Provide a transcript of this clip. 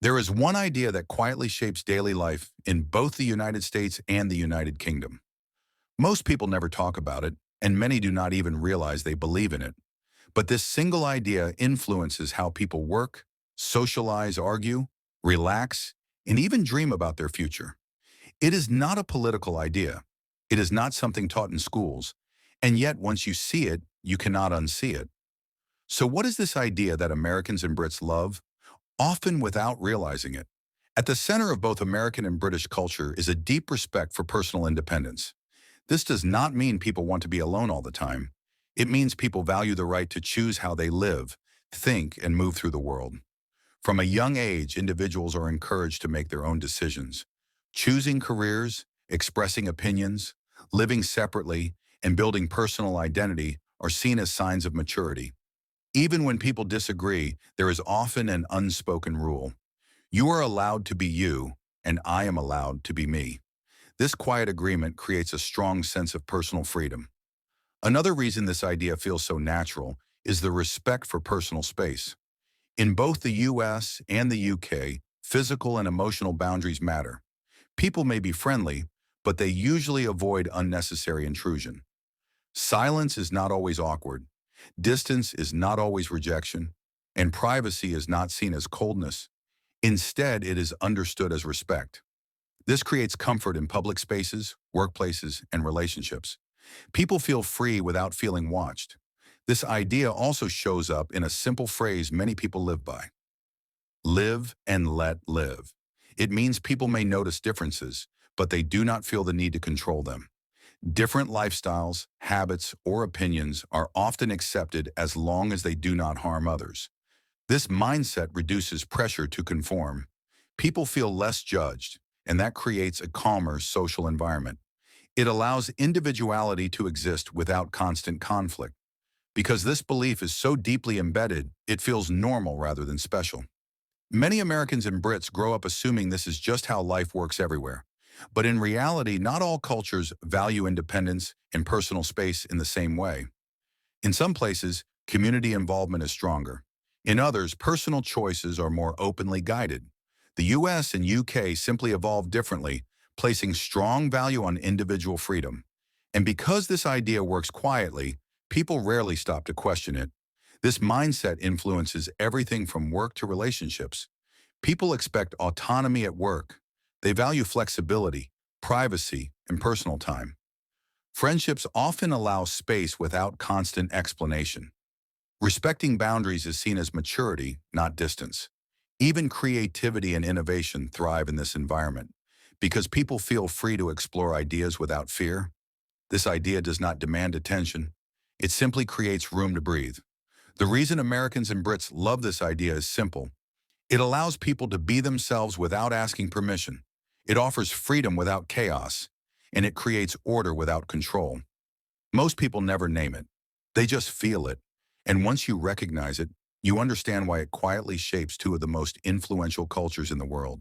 There is one idea that quietly shapes daily life in both the United States and the United Kingdom. Most people never talk about it, and many do not even realize they believe in it. But this single idea influences how people work, socialize, argue, relax, and even dream about their future. It is not a political idea. It is not something taught in schools. And yet, once you see it, you cannot unsee it. So what is this idea that Americans and Brits love, often without realizing it? At the center of both American and British culture is a deep respect for personal independence. This does not mean people want to be alone all the time. It means people value the right to choose how they live, think, and move through the world. From a young age, individuals are encouraged to make their own decisions. Choosing careers, expressing opinions, living separately, and building personal identity are seen as signs of maturity. Even when people disagree, there is often an unspoken rule. You are allowed to be you, and I am allowed to be me. This quiet agreement creates a strong sense of personal freedom. Another reason this idea feels so natural is the respect for personal space. In both the US and the UK, physical and emotional boundaries matter. People may be friendly, but they usually avoid unnecessary intrusion. Silence is not always awkward. Distance is not always rejection, and privacy is not seen as coldness. Instead, it is understood as respect. This creates comfort in public spaces, workplaces, and relationships. People feel free without feeling watched. This idea also shows up in a simple phrase many people live by. Live and let live. It means people may notice differences, but they do not feel the need to control them. Different lifestyles, habits, or opinions are often accepted as long as they do not harm others. This mindset reduces pressure to conform. People feel less judged, and that creates a calmer social environment. It allows individuality to exist without constant conflict. Because this belief is so deeply embedded, it feels normal rather than special. Many Americans and Brits grow up assuming this is just how life works everywhere. But in reality, not all cultures value independence and personal space in the same way. In some places, community involvement is stronger. In others, personal choices are more openly guided. The US and UK simply evolved differently, placing strong value on individual freedom. And because this idea works quietly, people rarely stop to question it. This mindset influences everything from work to relationships. People expect autonomy at work. They value flexibility, privacy, and personal time. Friendships often allow space without constant explanation. Respecting boundaries is seen as maturity, not distance. Even creativity and innovation thrive in this environment. Because people feel free to explore ideas without fear, this idea does not demand attention. It simply creates room to breathe. The reason Americans and Brits love this idea is simple. It allows people to be themselves without asking permission. It offers freedom without chaos, and it creates order without control. Most people never name it. They just feel it. And once you recognize it, you understand why it quietly shapes two of the most influential cultures in the world.